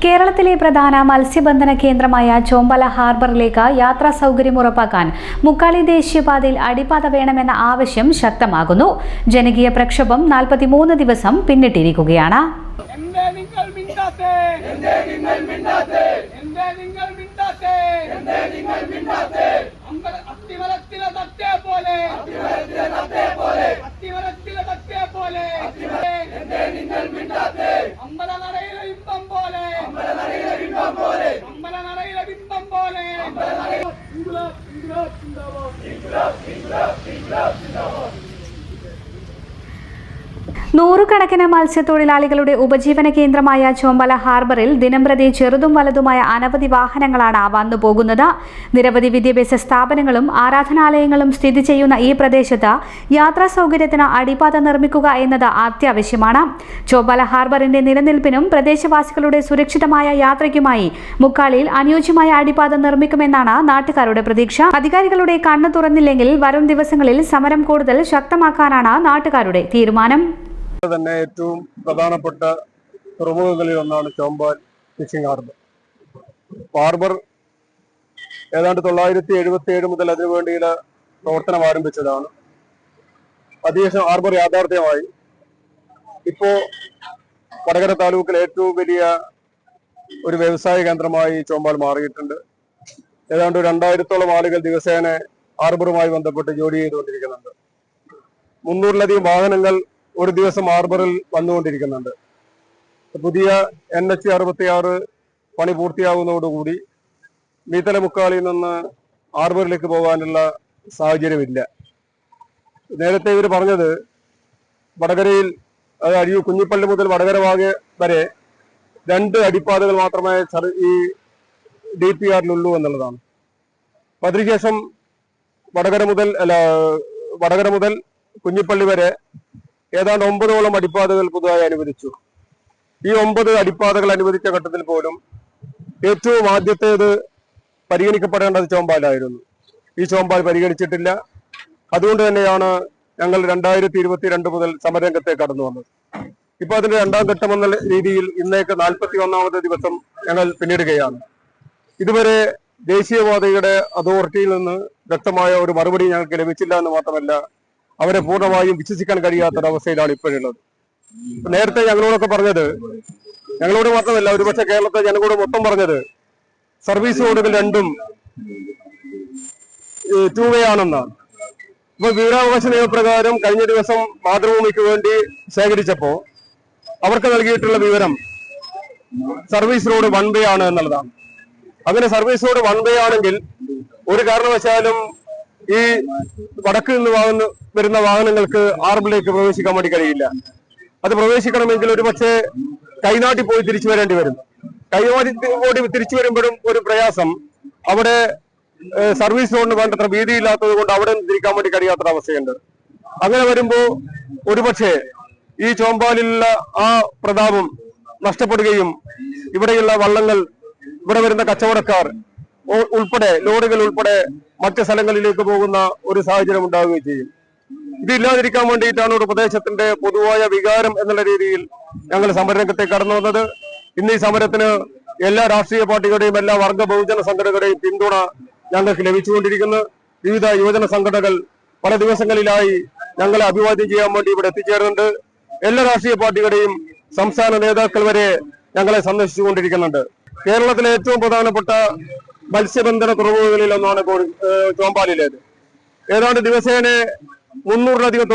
കേരളത്തിലെ പ്രധാന മത്സ്യബന്ധന കേന്ദ്രമായ ചോമ്പാല ഹാർബറിലേക്ക് യാത്രാ സൗകര്യം ഉറപ്പാക്കാൻ മുക്കാളി ദേശീയപാതയിൽ അടിപ്പാത വേണമെന്ന ആവശ്യം ശക്തമാകുന്നു. ജനകീയ പ്രക്ഷോഭം 43 ദിവസം പിന്നിട്ടിരിക്കുകയാണ്. നൂറുകണക്കിന് മത്സ്യത്തൊഴിലാളികളുടെ ഉപജീവന കേന്ദ്രമായ ചോമ്പാല ഹാർബറിൽ ദിനംപ്രതി ചെറുതും വലുതുമായ അനവധി വാഹനങ്ങളാണ് വന്നു പോകുന്നത്. നിരവധി വിദ്യാഭ്യാസ സ്ഥാപനങ്ങളും ആരാധനാലയങ്ങളും സ്ഥിതി ചെയ്യുന്ന ഈ പ്രദേശത്ത് യാത്രാ സൗകര്യത്തിന് അടിപ്പാത നിർമ്മിക്കുക എന്നത് അത്യാവശ്യമാണ്. ചോമ്പാല ഹാർബറിന്റെ നിലനിൽപ്പിനും പ്രദേശവാസികളുടെ സുരക്ഷിതമായ യാത്രയ്ക്കുമായി മുക്കാളിയിൽ അനുയോജ്യമായ അടിപ്പാത നിർമ്മിക്കുമെന്നാണ് നാട്ടുകാരുടെ പ്രതീക്ഷ. അധികാരികളുടെ കണ്ണു തുറന്നില്ലെങ്കിൽ വരും ദിവസങ്ങളിൽ സമരം കൂടുതൽ ശക്തമാക്കാനാണ് നാട്ടുകാരുടെ തീരുമാനം. തന്നെ ഏറ്റവും പ്രധാനപ്പെട്ട തുറമുഖങ്ങളിൽ ഒന്നാണ് ചോമ്പാൽ ഫിഷിംഗ് ഹാർബർ. ഹാർബർ ഏതാണ്ട് 977 മുതൽ അതിനുവേണ്ടിയുള്ള പ്രവർത്തനം ആരംഭിച്ചതാണ്. അതിനുശേഷം ഹാർബർ യാഥാർത്ഥ്യമായി. ഇപ്പോ വടകര താലൂക്കിൽ ഏറ്റവും വലിയ ഒരു വ്യവസായ കേന്ദ്രമായി ചോമ്പാൽ മാറിയിട്ടുണ്ട്. ഏതാണ്ട് 2000-ഓളം ആളുകൾ ദിവസേന ഹാർബറുമായി ബന്ധപ്പെട്ട് ജോലി ചെയ്തുകൊണ്ടിരിക്കുന്നുണ്ട്. 300-ലധികം വാഹനങ്ങൾ ഒരു ദിവസം ഹാർബറിൽ വന്നുകൊണ്ടിരിക്കുന്നുണ്ട്. പുതിയ NH 66 പണി പൂർത്തിയാകുന്നതോടുകൂടി മീത്തല മുക്കാളിൽ നിന്ന് ഹാർബറിലേക്ക് പോകാനുള്ള സാഹചര്യമില്ല. നേരത്തെ ഇവർ പറഞ്ഞത് വടകരയിൽ അരിയൂർ കുഞ്ഞിപ്പള്ളി മുതൽ വടകര വരെ 2 അടിപ്പാതകൾ മാത്രമേ ഈ DPRലുള്ളൂ എന്നുള്ളതാണ്. അതിനുശേഷം വടകര മുതൽ കുഞ്ഞിപ്പള്ളി വരെ ഏതാണ്ട് 9ഓളം അടിപ്പാതകൾ പുതുതായി അനുവദിച്ചു. ഈ 9 അടിപ്പാതകൾ അനുവദിച്ച ഘട്ടത്തിൽ പോലും ഏറ്റവും ആദ്യത്തേത് പരിഗണിക്കപ്പെടേണ്ടത് ചോമ്പാലായിരുന്നു. ഈ ചോമ്പാൽ പരിഗണിച്ചിട്ടില്ല. അതുകൊണ്ട് തന്നെയാണ് ഞങ്ങൾ 2022 മുതൽ സമരരംഗത്തെ കടന്നു വന്നത്. ഇപ്പൊ അതിന്റെ 2ാം ഘട്ടം എന്ന രീതിയിൽ ഇന്നേക്ക് 41ാമത്തെ ദിവസം ഞങ്ങൾ പിന്നിടുകയാണ്. ഇതുവരെ ദേശീയപാതയുടെ അതോറിറ്റിയിൽ നിന്ന് വ്യക്തമായ ഒരു മറുപടി ഞങ്ങൾക്ക് ലഭിച്ചില്ല എന്ന് മാത്രമല്ല, അവരെ പൂർണ്ണമായും വിശ്വസിക്കാൻ കഴിയാത്തൊരവസ്ഥയിലാണ് ഇപ്പോഴുള്ളത്. നേരത്തെ ഞങ്ങളോടൊക്കെ പറഞ്ഞത്, ഞങ്ങളോട് മാത്രമല്ല ഒരുപക്ഷെ കേരളത്തെ ജനങ്ങളോട് മൊത്തം പറഞ്ഞത്, സർവീസ് റോഡുകൾ രണ്ടും 2 വേ ആണെന്നാണ്. ഇപ്പൊ വിവരാവകാശ നിയമപ്രകാരം കഴിഞ്ഞ ദിവസം മാതൃഭൂമിക്ക് വേണ്ടി ശേഖരിച്ചപ്പോ അവർക്ക് നൽകിയിട്ടുള്ള വിവരം സർവീസ് റോഡ് 1 വേ ആണ് എന്നുള്ളതാണ്. അങ്ങനെ സർവീസ് റോഡ് 1 വേ ആണെങ്കിൽ ഒരു കാരണവശാലും ഈ വടക്ക് നിന്ന് വരുന്ന വാഹനങ്ങൾക്ക് ഹാർബറിലേക്ക് പ്രവേശിക്കാൻ വേണ്ടി കഴിയില്ല. അത് പ്രവേശിക്കണമെങ്കിൽ ഒരുപക്ഷെ കൈനാട്ടി പോയി തിരിച്ചു വരേണ്ടി വരും. കൈനാട്ടി പോയി തിരിച്ചു വരുമ്പോഴും ഒരു പ്രയാസം, അവിടെ സർവീസ് റോഡിന് വേണ്ടത്ര വീതിയില്ലാത്തത് കൊണ്ട് അവിടെ നിന്ന് തിരിക്കാൻ വേണ്ടി കഴിയാത്തൊരവസ്ഥയുണ്ട്. അങ്ങനെ വരുമ്പോ ഒരുപക്ഷെ ഈ ചോമ്പാലിലുള്ള ആ പ്രതാപം നഷ്ടപ്പെടുകയും ഇവിടെയുള്ള വള്ളങ്ങൾ, ഇവിടെ വരുന്ന കച്ചവടക്കാർ ഉൾപ്പെടെ, ലോറികൾ ഉൾപ്പെടെ മറ്റ് സ്ഥലങ്ങളിലേക്ക് പോകുന്ന ഒരു സാഹചര്യം ഉണ്ടാവുകയും ചെയ്യും. ഇതില്ലാതിരിക്കാൻ വേണ്ടിയിട്ടാണ് ഒരു പ്രദേശത്തിന്റെ പൊതുവായ വികാരം എന്നുള്ള രീതിയിൽ ഞങ്ങൾ സമരരംഗത്തേക്ക് കടന്നു വന്നത്. ഇന്ന് ഈ സമരത്തിന് എല്ലാ രാഷ്ട്രീയ പാർട്ടികളുടെയും എല്ലാ വർഗ ബഹുജന സംഘടനകളുടെയും പിന്തുണ ഞങ്ങൾക്ക് ലഭിച്ചുകൊണ്ടിരിക്കുന്നു. വിവിധ യുവജന സംഘടനകൾ പല ദിവസങ്ങളിലായി ഞങ്ങളെ അഭിവാദ്യം ചെയ്യാൻ വേണ്ടി ഇവിടെ എത്തിച്ചേരുന്നുണ്ട്. എല്ലാ രാഷ്ട്രീയ പാർട്ടികളുടെയും സംസ്ഥാന നേതാക്കൾ വരെ ഞങ്ങളെ സന്ദർശിച്ചുകൊണ്ടിരിക്കുന്നുണ്ട്. കേരളത്തിലെ ഏറ്റവും പ്രധാനപ്പെട്ട മത്സ്യബന്ധന തുറമുഖങ്ങളിൽ ഒന്നാണ് ചോമ്പാലിലേത്. ഏതാണ്ട് ദിവസേന 300-ലധികം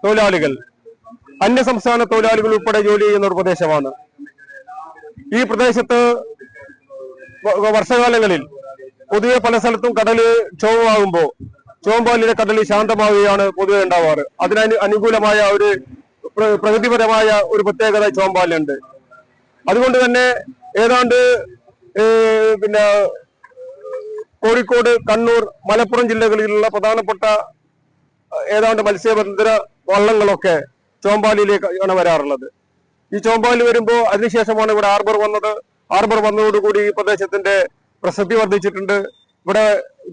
തൊഴിലാളികൾ, അന്യസംസ്ഥാന തൊഴിലാളികൾ ഉൾപ്പെടെ ജോലി ചെയ്യുന്ന ഒരു പ്രദേശമാണ്. ഈ പ്രദേശത്ത് വർഷകാലങ്ങളിൽ പൊതുവെ പല സ്ഥലത്തും കടല് ക്ഷോഭമാകുമ്പോൾ ചോമ്പാലിലെ കടല് ശാന്തമാവുകയാണ് പൊതുവെ ഉണ്ടാവാറ്. അതിന് അനുകൂലമായ ഒരു പ്രകൃതിപരമായ ഒരു പ്രത്യേകത ചോമ്പാലുണ്ട്. അതുകൊണ്ട് തന്നെ ഏതാണ്ട് കോഴിക്കോട്, കണ്ണൂർ, മലപ്പുറം ജില്ലകളിലുള്ള പ്രധാനപ്പെട്ട ഏതാണ്ട് മത്സ്യബന്ധന വള്ളങ്ങളൊക്കെ ചോമ്പാലിലേക്കാണ് വരാറുള്ളത്. ഈ ചോമ്പാലിൽ വരുമ്പോൾ അതിനുശേഷമാണ് ഇവിടെ ഹാർബർ വന്നത്. ഹാർബർ വന്നതോടുകൂടി ഈ പ്രദേശത്തിന്റെ പ്രസക്തി വർദ്ധിച്ചിട്ടുണ്ട്, ഇവിടെ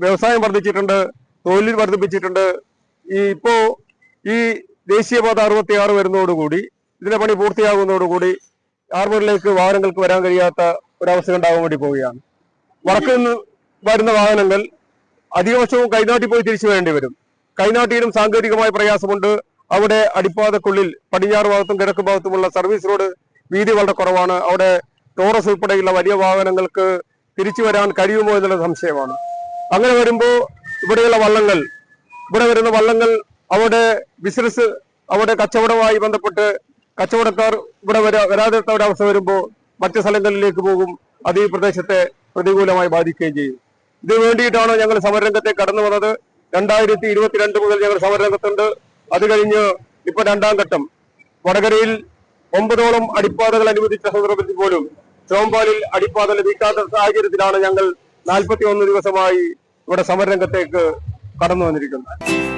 വ്യവസായം വർദ്ധിച്ചിട്ടുണ്ട്, തൊഴിൽ വർദ്ധിപ്പിച്ചിട്ടുണ്ട്. ഈ ദേശീയപാത 66 വരുന്നതോടുകൂടി ഇതിന്റെ പണി പൂർത്തിയാകുന്നതോടുകൂടി ഹാർബറിലേക്ക് വാഹനങ്ങൾക്ക് വരാൻ കഴിയാത്ത ഒരവസ്ഥ ഉണ്ടാകാൻ വേണ്ടി പോവുകയാണ്. വടക്ക് നിന്ന് വരുന്ന വാഹനങ്ങൾ അധികപക്ഷവും കൈനാട്ടി പോയി തിരിച്ചു വരേണ്ടി വരും. കൈനാട്ടിയിലും സാങ്കേതികമായ പ്രയാസമുണ്ട്. അവിടെ അടിപ്പാതക്കുള്ളിൽ പടിഞ്ഞാറ് ഭാഗത്തും കിഴക്ക് ഭാഗത്തുമുള്ള സർവീസ് റോഡ് വീതി വളരെ കുറവാണ്. അവിടെ ടോറസ് ഉൾപ്പെടെയുള്ള വലിയ വാഹനങ്ങൾക്ക് തിരിച്ചു വരാൻ കഴിയുമോ എന്നുള്ള സംശയമാണ്. അങ്ങനെ വരുമ്പോൾ ഇവിടെ വരുന്ന വള്ളങ്ങൾ അവിടെ ബിസിനസ്, അവിടെ കച്ചവടവുമായി ബന്ധപ്പെട്ട് കച്ചവടക്കാർ ഇവിടെ വരാത്ത ഒരവസ്ഥ വരുമ്പോൾ മറ്റു സ്ഥലങ്ങളിലേക്ക് പോകും. അത് ഈ പ്രദേശത്തെ പ്രതികൂലമായി ബാധിക്കുകയും ചെയ്യും. ഇത് വേണ്ടിയിട്ടാണ് ഞങ്ങൾ സമരരംഗത്തേക്ക് കടന്നു വന്നത്. 2022 മുതൽ ഞങ്ങൾ സമരരംഗത്തുണ്ട്. അത് കഴിഞ്ഞ് ഇപ്പൊ 2ാം ഘട്ടം വടകരയിൽ 9ഓളം അടിപ്പാതകൾ അനുവദിച്ച സന്ദർഭത്തിൽ പോലും ചോമ്പാലിൽ അടിപ്പാത ലഭിക്കാത്ത സാഹചര്യത്തിലാണ് ഞങ്ങൾ 41 ദിവസമായി ഇവിടെ സമരരംഗത്തേക്ക് കടന്നു വന്നിരിക്കുന്നത്.